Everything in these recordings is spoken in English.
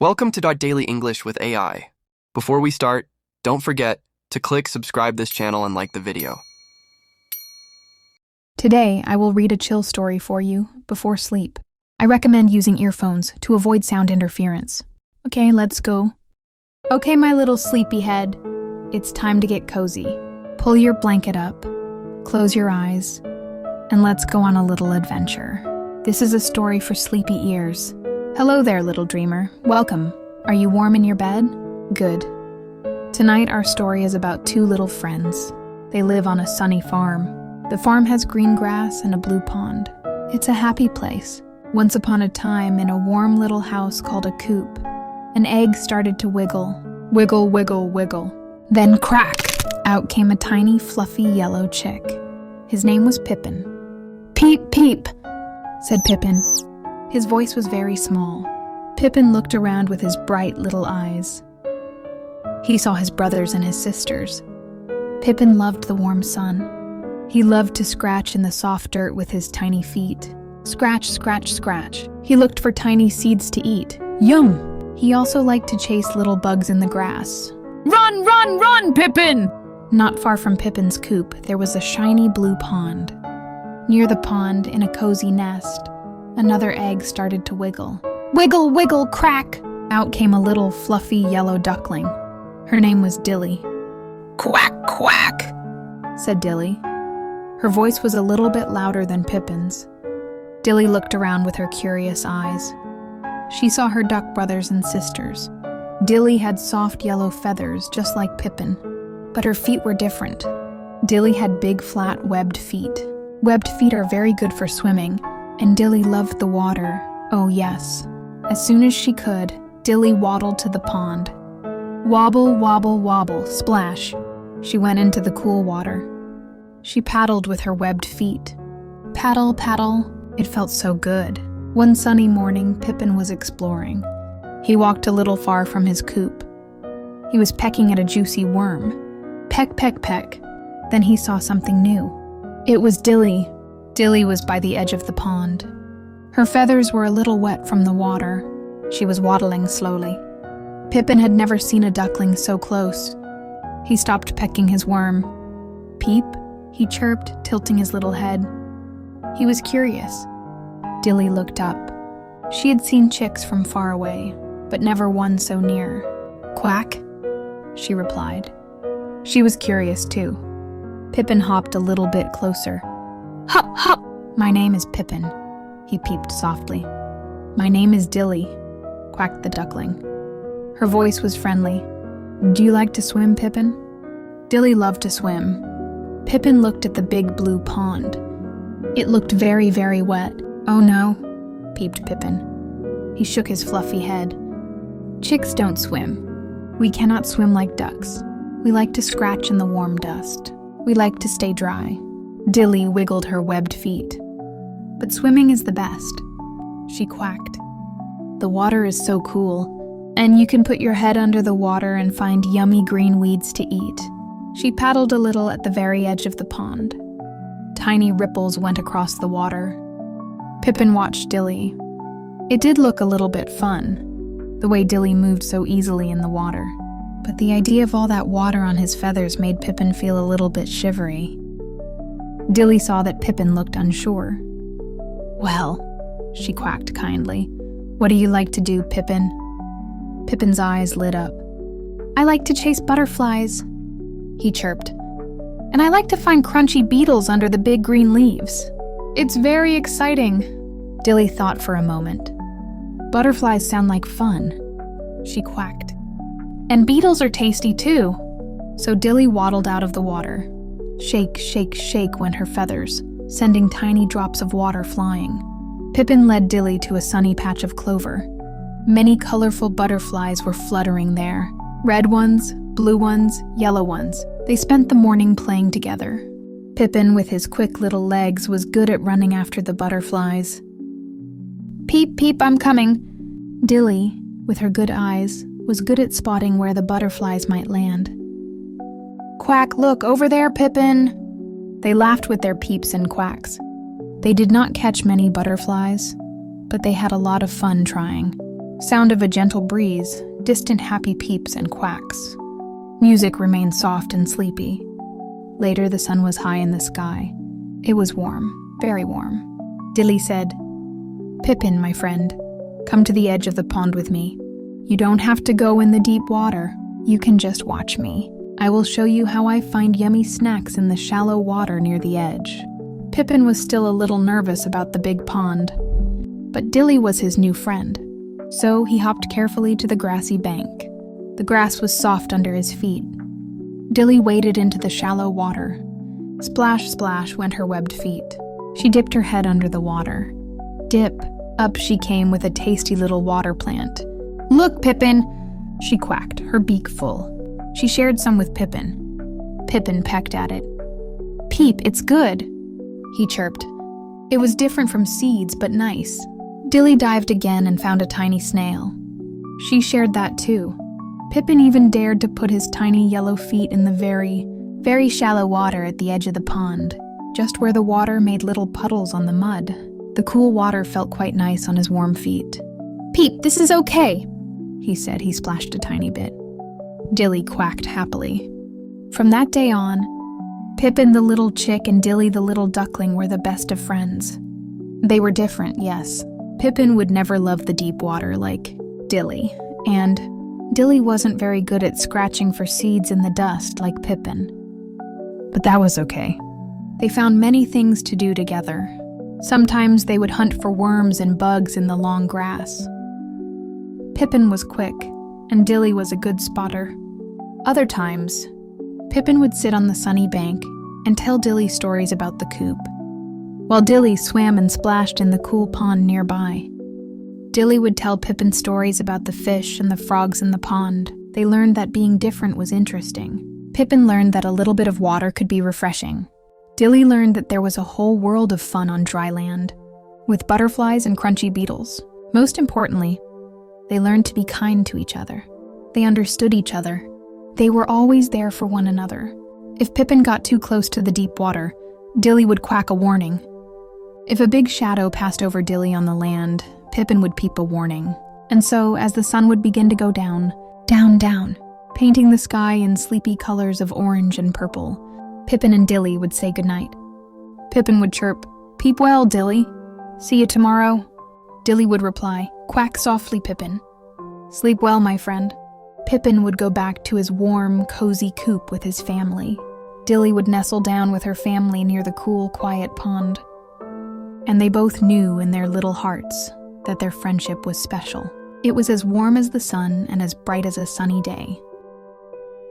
Welcome to Daily English with AI. Before we start, don't forget to click subscribe this channel and like the video. Today, I will read a chill story for you before sleep. I recommend using earphones to avoid sound interference. Okay, let's go. Okay, my little sleepyhead. It's time to get cozy. Pull your blanket up, close your eyes, and let's go on a little adventure. This is a story for sleepy ears. Hello there, little dreamer. Welcome. Are you warm in your bed? Good. Tonight, our story is about two little friends. They live on a sunny farm. The farm has green grass and a blue pond. It's a happy place. Once upon a time, in a warm little house called a coop, an egg started to wiggle. Wiggle, wiggle, wiggle. Then crack! Out came a tiny, fluffy yellow chick. His name was Pippin. Peep, peep, said Pippin. His voice was very small. Pippin looked around with his bright little eyes. He saw his brothers and his sisters. Pippin loved the warm sun. He loved to scratch in the soft dirt with his tiny feet. Scratch, scratch, scratch. He looked for tiny seeds to eat. Yum! He also liked to chase little bugs in the grass. Run, run, run, Pippin! Not far from Pippin's coop, there was a shiny blue pond. Near the pond, in a cozy nest, another egg started to wiggle. Wiggle, wiggle, crack! Out came a little fluffy yellow duckling. Her name was Dilly. Quack, quack, said Dilly. Her voice was a little bit louder than Pippin's. Dilly looked around with her curious eyes. She saw her duck brothers and sisters. Dilly had soft yellow feathers just like Pippin, but her feet were different. Dilly had big, flat, webbed feet. Webbed feet are very good for swimming, and Dilly loved the water. Oh yes. As soon as she could, Dilly waddled to the pond. Wobble, wobble, wobble, splash. She went into the cool water. She paddled with her webbed feet. Paddle, paddle. It felt so good. One sunny morning, Pippin was exploring. He walked a little far from his coop. He was pecking at a juicy worm. Peck, peck, peck. Then he saw something new. It was Dilly. Dilly was by the edge of the pond. Her feathers were a little wet from the water. She was waddling slowly. Pippin had never seen a duckling so close. He stopped pecking his worm. Peep, he chirped, tilting his little head. He was curious. Dilly looked up. She had seen chicks from far away, but never one so near. Quack, she replied. She was curious too. Pippin hopped a little bit closer. Hop, hop! My name is Pippin, he peeped softly. My name is Dilly, quacked the duckling. Her voice was friendly. Do you like to swim, Pippin? Dilly loved to swim. Pippin looked at the big blue pond. It looked very, very wet. Oh no, peeped Pippin. He shook his fluffy head. Chicks don't swim. We cannot swim like ducks. We like to scratch in the warm dust. We like to stay dry. Dilly wiggled her webbed feet. But swimming is the best, she quacked. The water is so cool, and you can put your head under the water and find yummy green weeds to eat. She paddled a little at the very edge of the pond. Tiny ripples went across the water. Pippin watched Dilly. It did look a little bit fun, the way Dilly moved so easily in the water. But the idea of all that water on his feathers made Pippin feel a little bit shivery. Dilly saw that Pippin looked unsure. Well, she quacked kindly. What do you like to do, Pippin? Pippin's eyes lit up. I like to chase butterflies, he chirped. And I like to find crunchy beetles under the big green leaves. It's very exciting. Dilly thought for a moment. Butterflies sound like fun, she quacked. And beetles are tasty too. So Dilly waddled out of the water. Shake, shake, shake went her feathers, sending tiny drops of water flying. Pippin led Dilly to a sunny patch of clover. Many colorful butterflies were fluttering there. Red ones, blue ones, yellow ones. They spent the morning playing together. Pippin, with his quick little legs, was good at running after the butterflies. Peep, peep, I'm coming. Dilly, with her good eyes, was good at spotting where the butterflies might land. Quack, look, over there, Pippin! They laughed with their peeps and quacks. They did not catch many butterflies, but they had a lot of fun trying. Sound of a gentle breeze, distant happy peeps and quacks. Music remained soft and sleepy. Later, the sun was high in the sky. It was warm, very warm. Dilly said, "Pippin, my friend, come to the edge of the pond with me. You don't have to go in the deep water. You can just watch me. I will show you how I find yummy snacks in the shallow water near the edge." Pippin was still a little nervous about the big pond, but Dilly was his new friend, so he hopped carefully to the grassy bank. The grass was soft under his feet. Dilly waded into the shallow water. Splash, splash went her webbed feet. She dipped her head under the water. Dip, up she came with a tasty little water plant. "Look, Pippin!" she quacked, her beak full. She shared some with Pippin. Pippin pecked at it. "Peep, it's good," he chirped. It was different from seeds, but nice. Dilly dived again and found a tiny snail. She shared that too. Pippin even dared to put his tiny yellow feet in the very, very shallow water at the edge of the pond, just where the water made little puddles on the mud. The cool water felt quite nice on his warm feet. "Peep, this is okay," he said. He splashed a tiny bit. Dilly quacked happily. From that day on, Pippin the little chick and Dilly the little duckling were the best of friends. They were different, yes. Pippin would never love the deep water like Dilly, and Dilly wasn't very good at scratching for seeds in the dust like Pippin. But that was okay. They found many things to do together. Sometimes they would hunt for worms and bugs in the long grass. Pippin was quick, and Dilly was a good spotter. Other times, Pippin would sit on the sunny bank and tell Dilly stories about the coop, while Dilly swam and splashed in the cool pond nearby. Dilly would tell Pippin stories about the fish and the frogs in the pond. They learned that being different was interesting. Pippin learned that a little bit of water could be refreshing. Dilly learned that there was a whole world of fun on dry land, with butterflies and crunchy beetles. Most importantly, they learned to be kind to each other. They understood each other. They were always there for one another. If Pippin got too close to the deep water, Dilly would quack a warning. If a big shadow passed over Dilly on the land, Pippin would peep a warning. And so, as the sun would begin to go down, down, down, painting the sky in sleepy colors of orange and purple, Pippin and Dilly would say goodnight. Pippin would chirp, "Peep well, Dilly. See you tomorrow." Dilly would reply, "Quack softly, Pippin. Sleep well, my friend." Pippin would go back to his warm, cozy coop with his family. Dilly would nestle down with her family near the cool, quiet pond. And they both knew in their little hearts that their friendship was special. It was as warm as the sun and as bright as a sunny day.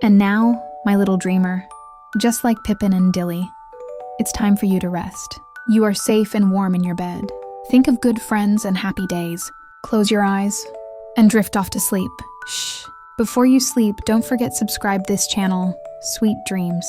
And now, my little dreamer, just like Pippin and Dilly, it's time for you to rest. You are safe and warm in your bed. Think of good friends and happy days. Close your eyes and drift off to sleep. Shh. Before you sleep, don't forget subscribe this channel. Sweet dreams.